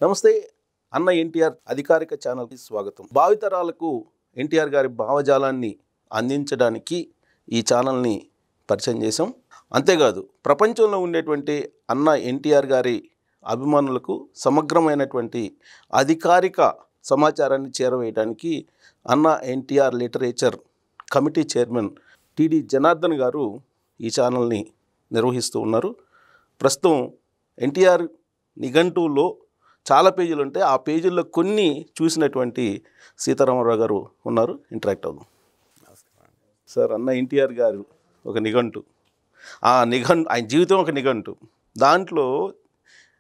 నమస్తే అన్న ఎన్టీఆర్ అధికారిక ఛానల్కి స్వాగతం. భావితరాలకు ఎన్టీఆర్ గారి భావజాలాన్ని అందించడానికి ఈ ఛానల్ని పరిచయం చేసాం. అంతేకాదు ప్రపంచంలో ఉండేటువంటి అన్న ఎన్టీఆర్ గారి అభిమానులకు సమగ్రమైనటువంటి అధికారిక సమాచారాన్ని చేరవేయడానికి అన్న NTR literature committee chairman టిడి Janardhan గారు ఈ ఛానల్ని నిర్వహిస్తూ ఉన్నారు. ప్రస్తుతం ఎన్టీఆర్ నిఘంటువులో చాలా పేజీలు ఉంటాయి. ఆ పేజీల్లో కొన్ని చూసినటువంటి సీతారామరావు గారు ఉన్నారు. ఇంటరాక్ట్ అవుదాం. సార్, అన్న ఎన్టీఆర్ గారు ఒక నిఘంటు, ఆయన జీవితం ఒక నిఘంటు. దాంట్లో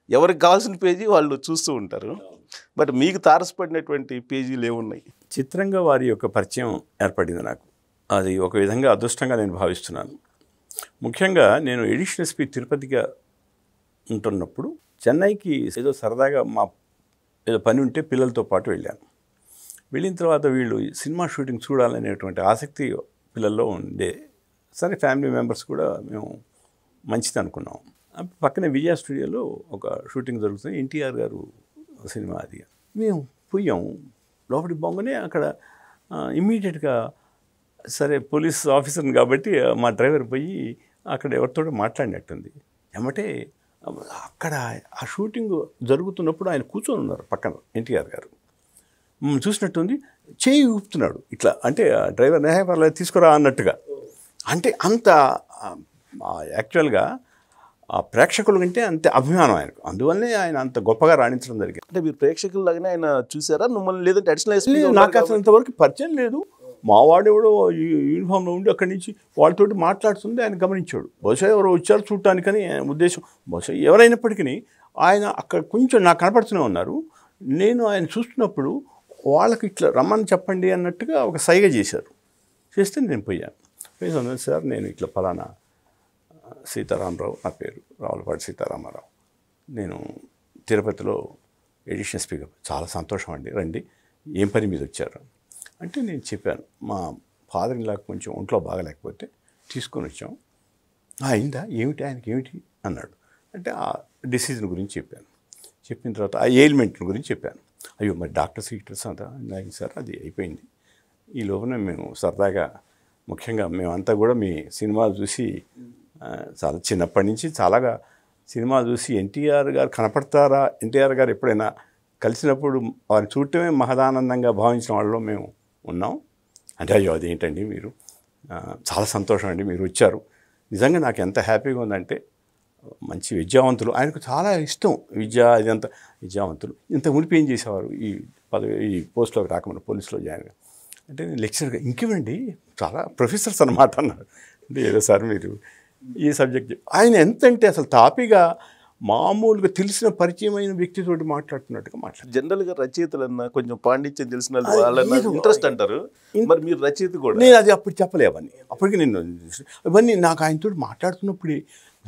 ఎవరికి కావాల్సిన పేజీ వాళ్ళు చూస్తూ ఉంటారు. బట్ మీకు తారసపడినటువంటి పేజీలు ఏమున్నాయి? చిత్రంగా వారి యొక్క పరిచయం ఏర్పడింది నాకు. అది ఒక విధంగా అదృష్టంగా నేను భావిస్తున్నాను. ముఖ్యంగా నేను ఎడిషనల్ ఎస్పీ తిరుపతిగా ఉంటున్నప్పుడు చెన్నైకి ఏదో సరదాగా ఏదో పని ఉంటే పిల్లలతో పాటు వెళ్ళాను. వెళ్ళిన తర్వాత వీళ్ళు సినిమా షూటింగ్ చూడాలనేటువంటి ఆసక్తి పిల్లల్లో ఉండే. సరే, ఫ్యామిలీ మెంబర్స్ కూడా మేము మంచిది అనుకున్నాం. పక్కనే విజయ స్టూడియోలో ఒక షూటింగ్ జరుగుతుంది. ఎన్టీఆర్ గారు సినిమా అది. మేము పోయాము. లోపలికి బాగానే అక్కడ ఇమ్మీడియట్గా సరే పోలీస్ ఆఫీసర్ని కాబట్టి మా డ్రైవర్ పోయి అక్కడ ఎవరితో మాట్లాడినట్టుంది. ఏమంటే అక్కడ ఆ షూటింగ్ జరుగుతున్నప్పుడు ఆయన కూర్చొని ఉన్నారు పక్కన. ఎన్టీఆర్ గారు చూసినట్టుంది, చేయి ఊపుతున్నాడు ఇట్లా. అంటే డ్రైవర్ పర్లేదు తీసుకురా అన్నట్టుగా. అంటే అంత యాక్చువల్గా ఆ ప్రేక్షకుల కంటే అంతే అభిమానం ఆయనకు. అందువల్లే ఆయన అంత గొప్పగా రాణించడం జరిగింది. అంటే మీరు ప్రేక్షకుల్లాగానే ఆయన చూసారా మిమ్మల్ని? లేదంటే అడిషనల్ ఎస్పీ? నాకు అసలు ఇంతవరకు పరిచయం లేదు. మా వాడు ఎవడో యూనిఫామ్లో ఉండి అక్కడి నుంచి వాళ్ళతోటి మాట్లాడుతుంది ఆయన గమనించాడు. బహుశా ఎవరో వచ్చారు చూడటానికని ఉద్దేశం. బహుశా ఎవరైనప్పటికీ ఆయన అక్కడ కొంచెం నాకు కనపడుతూనే ఉన్నారు. నేను ఆయన చూస్తున్నప్పుడు వాళ్ళకి ఇట్లా రమ్మని చెప్పండి అన్నట్టుగా ఒక సైగ చేశారు. చేస్తే నేను పోయాను. పోయి సార్, నేను ఇట్లా ఫలానా సీతారామరావు, నా పేరు రావులపాటి సీతారామరావు, నేను తిరుపతిలో ఎడిషనల్ స్పీకర్. చాలా సంతోషం అండి, రండి, ఏం పని మీద వచ్చారు అంటే నేను చెప్పాను, మా ఫాదర్ ఇన్లాకి కొంచెం ఒంట్లో బాగలేకపోతే తీసుకొని వచ్చాం. అయిందా, ఏమిటి, ఆయనకి ఏమిటి అన్నాడు. అంటే ఆ డిసీజన్ గురించి చెప్పాను. చెప్పిన తర్వాత ఆ ఎయిల్మెంట్ గురించి చెప్పాను. అయ్యో, మరి డాక్టర్స్ అంతా అయింది సార్, అది అయిపోయింది. ఈ లోపల మేము సరదాగా, ముఖ్యంగా మేమంతా కూడా మీ సినిమాలు చూసి చాలా చిన్నప్పటి నుంచి చాలాగా సినిమాలు చూసి ఎన్టీఆర్ గారు కనపడతారా, ఎన్టీఆర్ గారు ఎప్పుడైనా కలిసినప్పుడు వారిని చూడటమే మహదానందంగా భావించిన వాళ్ళలో మేము ఉన్నాం. అంటే అయ్యో అదేంటండి మీరు, చాలా సంతోషం అండి మీరు వచ్చారు. నిజంగా నాకు ఎంత హ్యాపీగా ఉందంటే, మంచి విద్యావంతులు, ఆయనకు చాలా ఇష్టం విద్య, ఇదంతా విద్యావంతులు. ఇంత మునిపి ఏం చేసేవారు ఈ పోస్ట్లోకి రాకముందు, పోలీసులో జాయిన్ అంటే నేను లెక్చరర్గా, ఇంకేమండి చాలా ప్రొఫెసర్స్ అన్నమాట అన్నారు. అంటే ఏదో సార్ మీరు ఈ సబ్జెక్ట్ ఆయన ఎంతంటే అసలు తాపిగా మామూలుగా తెలిసిన పరిచయమైన వ్యక్తితోటి మాట్లాడుతున్నట్టుగా మాట్లాడు. జనరల్గా రచయితలన్నా కొంచెం పాండిత్యం తెలిసిన వాళ్ళన్నా ఇంట్రెస్ట్ అంటారు. మరి మీరు రచయిత కూడా. నేను అది అప్పుడు చెప్పలే అవన్నీ. అప్పటికి నేను ఇవన్నీ నాకు ఆయనతో మాట్లాడుతున్నప్పుడే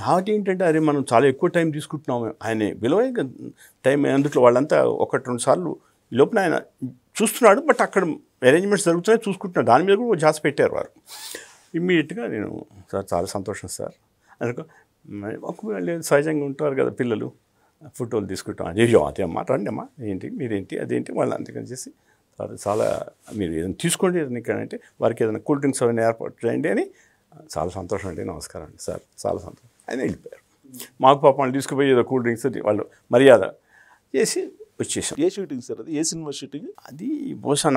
నాకేంటంటే, అరే మనం చాలా ఎక్కువ టైం తీసుకుంటున్నాము, ఆయన విలువైన టైం. అందులో వాళ్ళంతా 1-2 సార్లు ఈ లోపల ఆయన చూస్తున్నాడు. బట్ అక్కడ అరేంజ్మెంట్స్ జరుగుతున్నాయి, చూసుకుంటున్నాడు. దాని మీద కూడా జాస్ పెట్టారు వారు. ఇమ్మీడియట్గా నేను, సార్ చాలా సంతోషం సార్ అనుకో, ఒకవేళ సహజంగా ఉంటారు కదా పిల్లలు, ఫోటోలు తీసుకుంటాం. అయ్యో అదే అమ్మా, రండి అమ్మా, ఏంటి మీరేంటి అదేంటి వాళ్ళు అందుకని చేసి చాలా మీరు ఏదైనా తీసుకోండి ఏదైనా ఇక్కడ అంటే, వారికి ఏదైనా కూల్ డ్రింక్స్ అవన్నీ ఏర్పాటు చేయండి అని. చాలా సంతోషం అండి, నమస్కారం అండి సార్, చాలా సంతోషం. ఆయన వెళ్ళిపోయారు. మాకు పాపం వాళ్ళు తీసుకుపోయి ఏదో కూల్ డ్రింక్స్ వాళ్ళు మర్యాద చేసి వచ్చేసాం. ఏ షూటింగ్ సార్ అది? ఏ సినిమా షూటింగ్ అది? బహుశా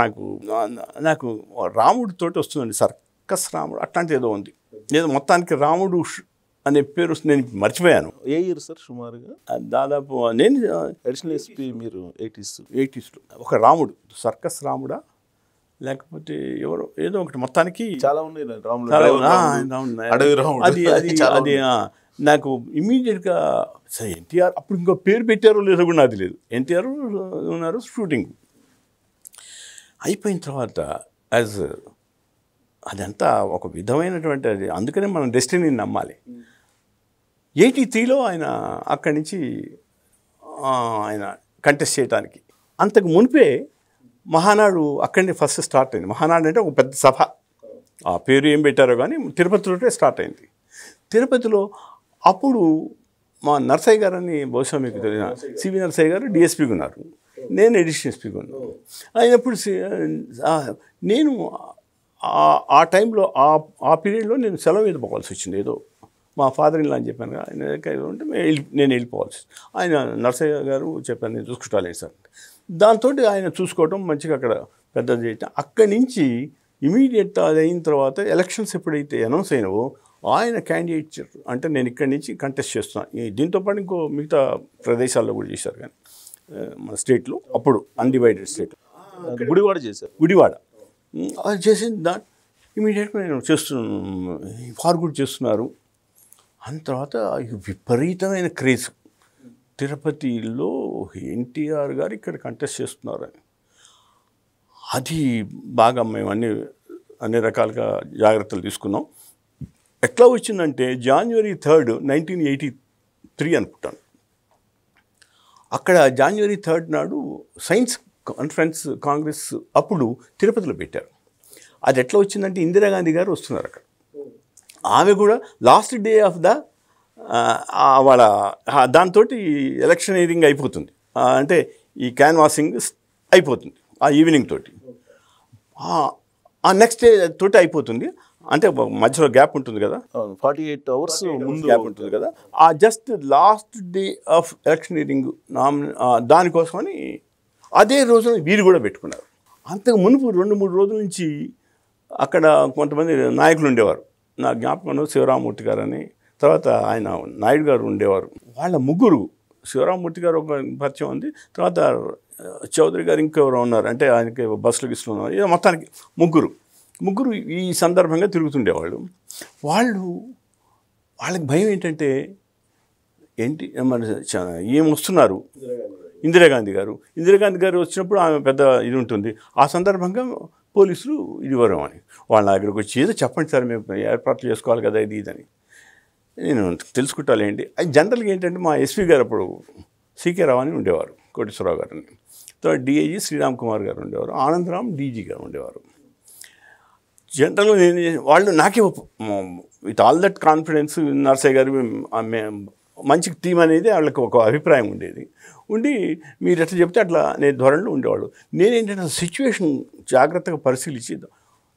నాకు రాముడితోటి వస్తుందండి, సర్కస్ రాముడు అట్లాంటిది ఏదో ఉంది. ఏదో మొత్తానికి రాముడు అనే పేరు నేను మర్చిపోయాను. ఏ ఇయర్ సార్ సుమారుగా? దాదాపు నేను అడిషనల్ ఎస్పీ మీరు 80s ఒక రాముడు, సర్కస్ రాముడా లేకపోతే ఎవరో ఏదో ఒకటి, మొత్తానికి చాలా ఉన్నాయి. అది నాకు ఇమ్మీడియట్గా ఎన్టీఆర్, అప్పుడు ఇంకో పేరు పెట్టారో లేదో కూడా నాకు లేదు. ఎన్టీఆర్ ఉన్నారు, షూటింగ్ అయిపోయిన తర్వాత అదంతా ఒక విధమైనటువంటి అది. అందుకనే మనం డెస్టినీని నమ్మాలి. 83లో ఆయన అక్కడి నుంచి ఆయన కంటెస్ట్ చేయడానికి, అంతకు మునిపే మహానాడు అక్కడి ఫస్ట్ స్టార్ట్ అయింది. మహానాడు అంటే ఒక పెద్ద సభ, ఆ పేరు ఏం పెట్టారో కానీ తిరుపతిలోనే స్టార్ట్ అయింది. తిరుపతిలో అప్పుడు మా నర్సయ్య గారు అని బహుశా మీకు తెలియదు, సివి నర్సయ్య గారు డిఎస్పీగా ఉన్నారు, నేను ఎడిషనల్ ఎస్పీగా ఉన్నాను. అయినప్పుడు నేను ఆ టైంలో ఆ పీరియడ్లో నేను సెలవు మీద పోవాల్సి వచ్చింది. ఏదో మా ఫాదర్ ఇన్ లా అని చెప్పాను కదా, ఆయన ఉంటే నేను వెళ్ళిపోవాల్సి. ఆయన నర్సయ్య గారు చెప్పాను నేను చూసుకుంటాను సార్. దాంతో ఆయన చూసుకోవడం మంచిగా అక్కడ పెద్దది చేయటం. అక్కడి నుంచి ఇమీడియట్ అది అయిన తర్వాత ఎలక్షన్స్ ఎప్పుడైతే అనౌన్స్ అయినావో ఆయన క్యాండిడేట్, అంటే నేను ఇక్కడి నుంచి కంటెస్ట్ చేస్తున్నాను. దీంతోపాటు ఇంకో మిగతా ప్రదేశాల్లో కూడా చేశారు, కానీ మన స్టేట్లో అప్పుడు అన్డివైడెడ్ స్టేట్ గుడివాడ చేశారు. గుడివాడ అది చేసిన దాట్ ఇమీడియట్గా నేను ఫార్వర్డ్ చేస్తున్నారు. అన్న తర్వాత విపరీతమైన క్రేజ్, తిరుపతిలో ఎన్టీఆర్ గారు ఇక్కడ కంటెస్ట్ చేస్తున్నారు అని. అది బాగా మేము అన్ని రకాలుగా జాగ్రత్తలు తీసుకున్నాం. ఎట్లా వచ్చిందంటే January 3, 1983 అనుకుంటాను. అక్కడ January 3 నాడు సైన్స్ కాన్ఫరెన్స్ కాంగ్రెస్ అప్పుడు తిరుపతిలో పెట్టారు. అది ఎట్లా వచ్చిందంటే ఇందిరాగాంధీ గారు వస్తున్నారు అక్కడ. ఆమె కూడా లాస్ట్ డే ఆఫ్ వాళ్ళ దాంతో ఎలక్షనీరింగ్ అయిపోతుంది, అంటే ఈ క్యాన్వాసింగ్ అయిపోతుంది ఆ ఈవినింగ్ తోటి. ఆ నెక్స్ట్ డే తోటి అయిపోతుంది, అంటే మధ్యలో గ్యాప్ ఉంటుంది కదా, 48 hours ముందు గ్యాప్ ఉంటుంది కదా. ఆ just last day of electioneering దానికోసమని అదే రోజున వీరు కూడా పెట్టుకున్నారు. అంతకు మునుపు 2-3 రోజుల నుంచి అక్కడ కొంతమంది నాయకులు ఉండేవారు. నా జ్ఞాపకంలో శివరామమూర్తి గారు అని, తర్వాత ఆయన నాయుడు గారు ఉండేవారు. వాళ్ళ ముగ్గురు, శివరామమూర్తి గారు ఒక పరిచయం ఉంది, తర్వాత చౌదరి గారు ఇంకెవరో ఉన్నారు, అంటే ఆయనకి బస్సులు గిస్సులు ఉన్నారు. ఇక మొత్తానికి ముగ్గురు ఈ సందర్భంగా తిరుగుతుండేవాళ్ళు. వాళ్ళకి భయం ఏంటంటే మన ఏం వస్తున్నారు ఇందిరాగాంధీ గారు వచ్చినప్పుడు ఆమె పెద్ద ఇది ఉంటుంది. ఆ సందర్భంగా పోలీసులు ఇదివరం అని వాళ్ళ దగ్గరకు వచ్చి ఏదో చెప్పండి సార్, మేము ఏర్పాట్లు చేసుకోవాలి కదా ఇది ఇదని. నేను తెలుసుకుంటాలేంటి. అది జనరల్గా ఏంటంటే మా ఎస్పీ గారు అప్పుడు సికే రావు అని ఉండేవారు, కోటేశ్వరరావు గారిని, తర్వాత డిఐజీ శ్రీరామ్ కుమార్ గారు ఉండేవారు, ఆనందరామ్ డీజీ గారు ఉండేవారు. జనరల్గా వాళ్ళు నాకే with all that confidence, Narsaiah గారు మంచి టీం అనేది వాళ్ళకి ఒక అభిప్రాయం ఉండేది. మీరు ఎట్లా చెప్తే అట్లా నేను ధోరణిలో ఉండేవాళ్ళు. నేనేంటంటే సిచ్యువేషన్ జాగ్రత్తగా పరిశీలించి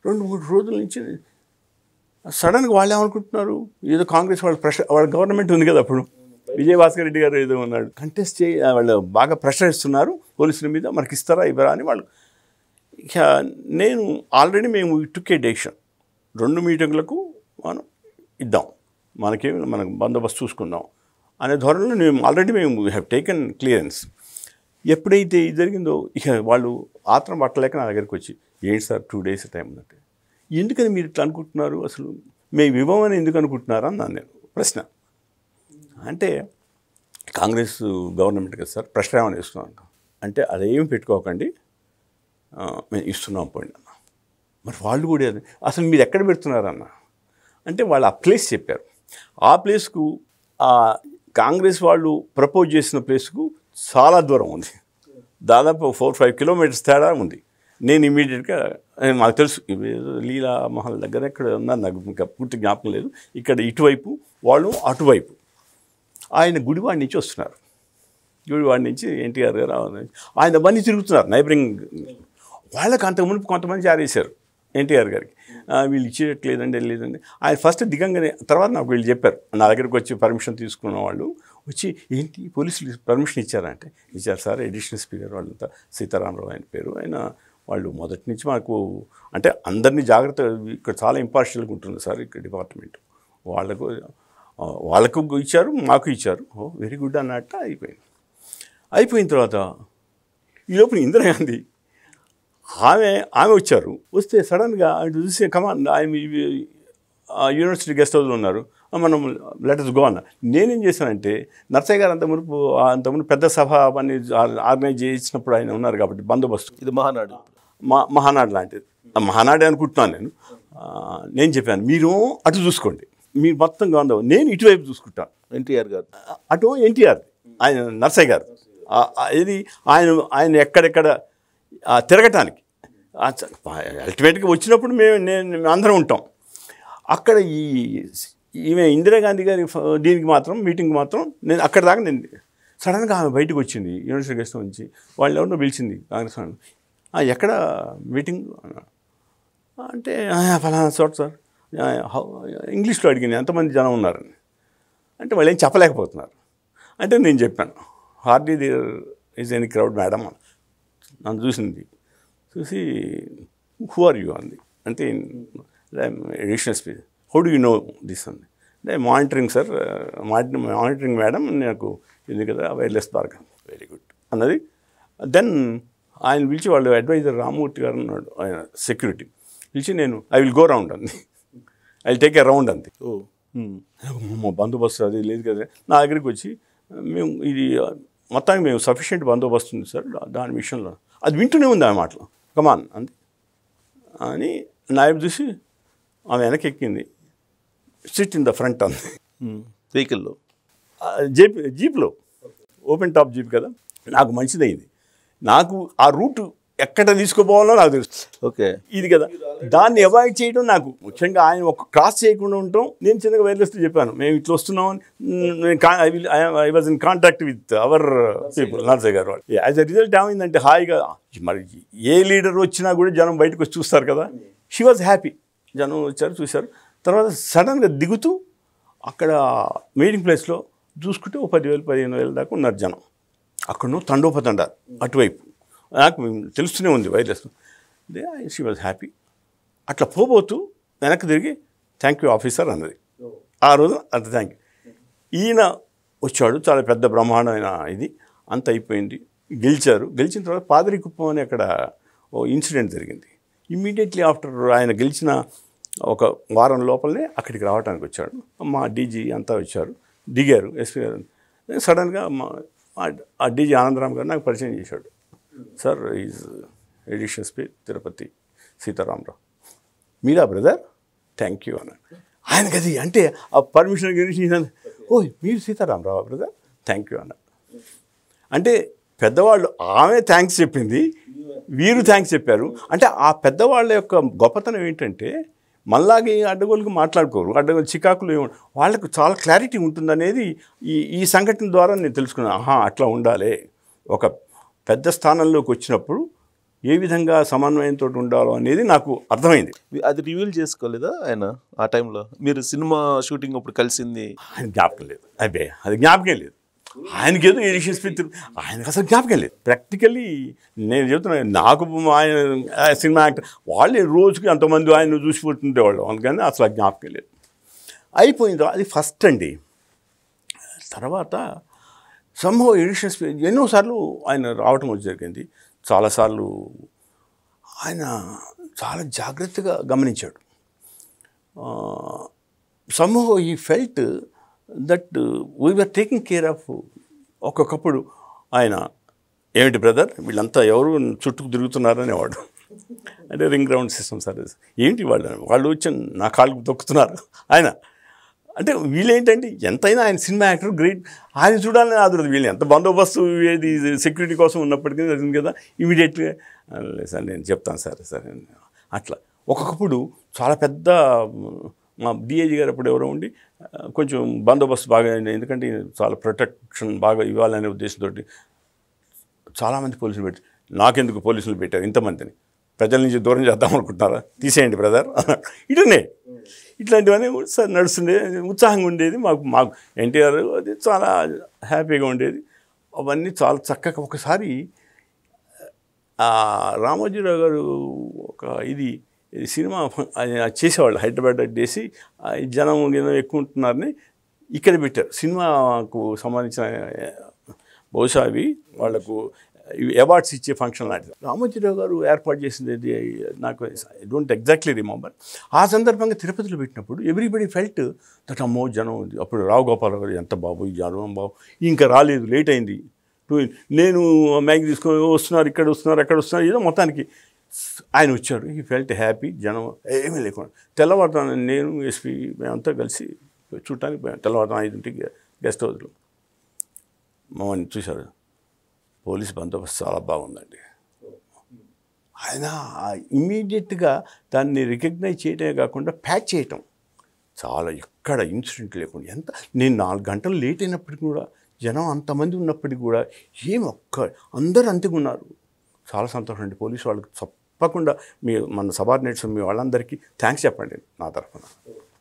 2-3 రోజుల నుంచి సడన్గా వాళ్ళు ఏమనుకుంటున్నారు, ఏదో కాంగ్రెస్ వాళ్ళ గవర్నమెంట్ ఉంది కదా అప్పుడు, విజయభాస్కర్ రెడ్డి గారు ఏదో ఉన్నాడు, కంటెస్ట్ వాళ్ళు బాగా ప్రెషర్ ఇస్తున్నారు పోలీసుల మీద, మనకి ఇస్తారా ఇవ్వరా అని వాళ్ళు. ఇక నేను ఆల్రెడీ మేము టుకే డెసిషన్ 2 మీటింగ్లకు మనం ఇద్దాం, మనకు బందోబస్తు చూసుకుందాం అనే ధోరణిలో మేము హ్యావ్ టేకెన్ క్లియరెన్స్. ఎప్పుడైతే ఇది జరిగిందో ఇక వాళ్ళు ఆత్రం పట్టలేక నా దగ్గరికి వచ్చి, ఏంటి సార్ 2 days టైం ఉందంటే, ఎందుకని మీరు ఇట్లా అనుకుంటున్నారు, అసలు మేము ఇవ్వమని ఎందుకు అనుకుంటున్నారా అన్నాను నేను ప్రశ్న. అంటే కాంగ్రెస్ గవర్నమెంట్ కదా సార్, ప్రెషర్ ఏమైనా ఇస్తున్నాం అంటే అదేమి పెట్టుకోకండి, మేము ఇస్తున్నాం పోండి అన్న. మరి వాళ్ళు కూడా అసలు మీరు ఎక్కడ పెడుతున్నారన్న అంటే వాళ్ళు ఆ ప్లేస్ చెప్పారు. ఆ ప్లేస్కు కాంగ్రెస్ వాళ్ళు ప్రపోజ్ చేసిన ప్లేస్కు చాలా దూరం ఉంది, దాదాపు 4-5 kilometers తేడా ఉంది. నేను ఇమీడియట్గా మాకు తెలుసు లీలా మహల్ దగ్గర ఎక్కడ ఉన్నారు, నాకు ఇంకా పూర్తి జ్ఞాపకం లేదు. ఇక్కడ ఇటువైపు వాళ్ళు అటువైపు, ఆయన గుడివాడ నుంచి వస్తున్నారు, గుడివాడ నుంచి ఎన్టీఆర్ గారు ఆయన బండి తిరుగుతున్నారు నైబరింగ్. వాళ్ళకి అంతకుముందు కొంతమంది ఆరేశారు ఎన్టీఆర్ గారికి, వీళ్ళు ఇచ్చేయట్లేదండి లేదండి. ఆయన ఫస్ట్ దిగంగానే, తర్వాత నాకు వీళ్ళు చెప్పారు, నా దగ్గరికి వచ్చి పర్మిషన్ తీసుకున్న వాళ్ళు వచ్చి, ఏంటి పోలీసులు పర్మిషన్ ఇచ్చారంటే, ఇచ్చారు సార్, ఎడిషనల్ స్పీకర్ వాళ్ళంతా సీతారామరావు ఆయన పేరు, ఆయన వాళ్ళు మొదటి నుంచి మాకు అంటే అందరినీ జాగ్రత్త, ఇక్కడ చాలా ఇంపార్షియల్గా ఉంటుంది సార్ ఇక్కడ డిపార్ట్మెంట్, వాళ్ళకు ఇచ్చారు మాకు ఇచ్చారు, ఓ వెరీ గుడ్ అన్నట్టు అయిపోయిన తర్వాత ఈ లోపల ఇందిరాగాంధీ ఆమె వచ్చారు. వస్తే సడన్గా అటు చూసి కమాన్ యూనివర్సిటీ గెస్ట్ హౌస్లో ఉన్నారు, మనం లెటర్స్ గో అన్న. నేనేం చేశానంటే, నర్సయ్య గారు అంతకుముందు పెద్ద సభ అవన్నీ ఆర్గనైజ్ చేసినప్పుడు ఆయన ఉన్నారు కాబట్టి బందోబస్తు, ఇది మహానాడు లాంటిది, మహానాడే అనుకుంటున్నాను నేను చెప్పాను, మీరు అటు చూసుకోండి, మీరు మొత్తం గందం, నేను ఇటువైపు చూసుకుంటాను. ఎన్టీఆర్ గారు అటు ఎన్టీఆర్, ఆయన నర్సయ్య గారు ఇది ఆయన ఎక్కడెక్కడ తిరగటానికి అల్టిమేట్గా వచ్చినప్పుడు మేము అందరం ఉంటాం. అక్కడ ఈ ఈమె ఇందిరాగాంధీ గారి దీనికి మాత్రం మీటింగ్కి మాత్రం నేను అక్కడ దాకా నేను సడన్గా ఆమె బయటకు వచ్చింది యూనివర్సిటీ గెస్ట్ నుంచి. వాళ్ళు ఎవరినో పిలిచింది కాంగ్రెస్ వాళ్ళు. ఎక్కడ మీటింగ్ అంటే ఫలానా చోట సార్. ఇంగ్లీష్లో అడిగింది ఎంతమంది జనం ఉన్నారని. అంటే వాళ్ళు ఏం చెప్పలేకపోతున్నారు. అంటే నేను చెప్పాను hardly there is any crowd madam. నన్ను చూసి హూ ఆర్ యూ అంది. అంటే additional speech how do you know this అంది. అంటే మానిటరింగ్ సార్, మానిటరింగ్ మేడం, నాకు ఇది కదా వైర్లెస్ పార్క్. వెరీ గుడ్ అన్నది. దెన్ ఆయన పిలిచి వాళ్ళు అడ్వైజర్ రామమూర్తి గారు ఉన్నాడు, ఆయన సెక్యూరిటీ పిలిచి నేను ఐ విల్ గో రౌండ్ అంది. I will take a round అంది. మా బందోబస్తు అది లేదు కదా. నా దగ్గరికి వచ్చి మేము ఇది మొత్తానికి మేము సఫిషియెంట్ బందోబస్తు ఉంది సార్ దాని విషయంలో. అది వింటూనే ఉంది ఆమె మాటలు. కమాన్ అంది అని నాయబ్ చూసి ఆమె వెనక్కి ఎక్కింది. సిట్ ఇన్ ద ఫ్రంట్ అంది. వెహికల్లో జీప్లో ఓపెన్ టాప్ జీప్ కదా. నాకు మంచిదైంది. నాకు ఆ రూట్ ఎక్కడ తీసుకుపోవాలో నాకు తెలుసు. ఓకే, ఇది కదా, దాన్ని అవాయిడ్ చేయడం నాకు ముఖ్యంగా. ఆయన ఒక క్రాస్ చేయకుండా ఉండటం. నేను చిన్నగా వైర్లెస్తో చెప్పాను మేము ఇట్లా వస్తున్నామని. I was in contact with our people, Narsaiah గారు వాళ్ళు. యాజ్ అ రిజల్ట్ ఏమైందంటే హాయిగా మరి ఏ లీడర్ వచ్చినా కూడా జనం బయటకు వచ్చి చూస్తారు కదా. She was happy. జనం వచ్చారు చూశారు. తర్వాత సడన్గా దిగుతూ అక్కడ మీటింగ్ ప్లేస్లో చూసుకుంటే 10,000-15,000 దాకా ఉన్నారు జనం. అక్కడ తండోపతండారు అటువైపు. నాకు తెలుస్తూనే ఉంది వైరస్. She was happy. అట్లా పోబోతూ వెనక్కి తిరిగి థ్యాంక్ యూ ఆఫీసర్ అన్నది. ఆ రోజు అంత థ్యాంక్ యూ. ఈయన వచ్చాడు, చాలా పెద్ద బ్రహ్మాండమైన ఇది అంత అయిపోయింది. గెలిచారు. గెలిచిన తర్వాత పాదరికుప్పం అని అక్కడ ఓ ఇన్సిడెంట్ జరిగింది. ఇమ్మీడియట్లీ ఆఫ్టర్ ఆయన గెలిచిన ఒక వారం లోపలనే అక్కడికి రావడానికి వచ్చాడు. మా డీజీ అంతా వచ్చారు, దిగారు. ఎస్పీ గారు సడన్గా ఆ డీజీ ఆనందరామ్ గారు నాకు పరిచయం చేశాడు. Sir is additional SP Tirupati Sitaramarao. మీరా బ్రదర్? థ్యాంక్ యూ అన్నాడు. ఆయనకి అది అంటే ఆ పర్మిషన్ గురించి ఓ మీరు సీతారామరావు బ్రదర్ థ్యాంక్ యూ అన్నాడు. అంటే పెద్దవాళ్ళు ఆమె థ్యాంక్స్ చెప్పింది, వీరు థ్యాంక్స్ చెప్పారు. అంటే ఆ పెద్దవాళ్ళ యొక్క గొప్పతనం ఏంటంటే మళ్ళాగే అడ్డగోలుగా మాట్లాడుకోరు, అడ్డగోలు చికాకులు వాళ్ళకు చాలా క్లారిటీ ఉంటుందనేది ఈ సంఘటన ద్వారా నేను తెలుసుకున్నాను. అట్లా ఉండాలి. ఒక పెద్ద స్థానంలోకి వచ్చినప్పుడు ఏ విధంగా సమన్వయంతో ఉండాలో అనేది నాకు అర్థమైంది. అది రివీల్ చేసుకోలేదా ఆయన ఆ టైంలో? మీరు సినిమా షూటింగ్ అప్పుడు కలిసింది ఆయన జ్ఞాపకం లేదు. అబ్బే అది జ్ఞాపకం లేదు. ఆయనకి ఏదో ఎడిషనల్ స్పీచ్ ఆయనకు అసలు జ్ఞాపకం లేదు. ప్రాక్టికల్లీ నేను చెప్తున్నాను, నాకు ఆయన సినిమా యాక్టర్ వాళ్ళే రోజుకి అంతమంది ఆయన చూసిపోతుండేవాళ్ళు. అందుకని అసలు జ్ఞాపకం లేదు. అయిపోయింది. అది ఫస్ట్ అండి. తర్వాత సంభవ ఎడిషనల్ స్పీచ్ ఎన్నోసార్లు ఆయన రావటం వచ్చి జరిగింది. చాలాసార్లు ఆయన చాలా జాగ్రత్తగా గమనించాడు. సంభవ ఈ felt that we are taking care of. ఒక్కొక్కప్పుడు ఆయన ఏమిటి బ్రదర్ వీళ్ళంతా ఎవరు చుట్టూ తిరుగుతున్నారు అనేవాడు. అంటే రింగ్ రౌండ్ సిస్టమ్ సర్వీస్ ఏంటి వాళ్ళు వచ్చి నా కాళ్ళకు తొక్కుతున్నారు ఆయన. అంటే వీళ్ళేంటంటే ఎంతైనా ఆయన సినిమా యాక్టర్ గ్రేట్, ఆయన చూడాలని ఆదురదు. వీళ్ళు ఎంత బందోబస్తు ఏది సెక్యూరిటీ కోసం ఉన్నప్పటికీ జరిగింది కదా. ఇమీడియట్గా లేదు సార్ నేను చెప్తాను సార్ అట్లా. ఒక్కొక్కప్పుడు చాలా పెద్ద మా డిఐజీ గారు అప్పుడు ఎవరో ఉండి కొంచెం బందోబస్తు బాగా, ఎందుకంటే చాలా ప్రొటెక్షన్ బాగా ఇవ్వాలనే ఉద్దేశంతో చాలామంది పోలీసులు పెట్టి, నాకెందుకు పోలీసులు పెట్టారు ఇంతమందిని, ప్రజల నుంచి దూరం చేద్దాం అనుకుంటున్నారా, తీసేయండి బ్రదర్ ఇటునే. ఇట్లాంటివన్నీ సార్ నడుస్తుండే, ఉత్సాహంగా ఉండేది మాకు ఎన్టీఆర్ అది చాలా హ్యాపీగా ఉండేది. అవన్నీ చాలా చక్కగా. ఒకసారి రామోజీరావు గారు ఒక ఇది సినిమా చేసేవాళ్ళు హైదరాబాద్ చేసి జనం ఎక్కువ ఉంటున్నారని ఇక్కడ పెట్టారు. సినిమాకు సంబంధించిన బహుశా అవి వాళ్లకు అవార్డ్స్ ఇచ్చే ఫంక్షన్ లాంటిది రామోజీరావు గారు ఏర్పాటు చేసింది. నాకు ఐ డోంట్ ఎగ్జాక్ట్లీ రిమెంబర్. ఆ సందర్భంగా తిరుపతిలో పెట్టినప్పుడు ఎవ్రీబడి ఫెల్ట్ దట్ అమ్మో జనం ఉంది. అప్పుడు రావు గోపాల్ గారు ఎంత బాబు ఈ జనం బాబు ఇంకా రాలేదు, లేట్ అయింది. నేను మ్యాగ్ తీసుకొని వస్తున్నారు, ఇక్కడ వస్తున్నారు, అక్కడ వస్తున్నారు, ఏదో మొత్తానికి ఆయన వచ్చారు. ఈ ఫెల్ట్ హ్యాపీ. జనం ఏమీ లేకుండా తెల్లవారుతాను నేను ఎస్పీ మేమంతా కలిసి చూడటానికి పోయాం. తెల్లవారుతాను 5ంటికి గెస్ట్ హౌస్లో మమ్మల్ని చూశారు. పోలీస్ బందోబస్తు చాలా బాగుందండి. ఆయన ఇమ్మీడియట్గా దాన్ని రికగ్నైజ్ చేయటమే కాకుండా ప్యాచ్ చేయటం, చాలా ఎక్కడ ఇన్సిడెంట్ లేకుండా ఎంత నేను 4 గంటలు లేట్ అయినప్పటికీ కూడా జనం అంతమంది ఉన్నప్పటికీ కూడా అందరూ అంతగా ఉన్నారు. చాలా సంతోషం అండి. పోలీసు వాళ్ళకి తప్పకుండా మీ మన సబార్డినేట్స్ మీ వాళ్ళందరికీ థ్యాంక్స్ చెప్పండి నా తరఫున.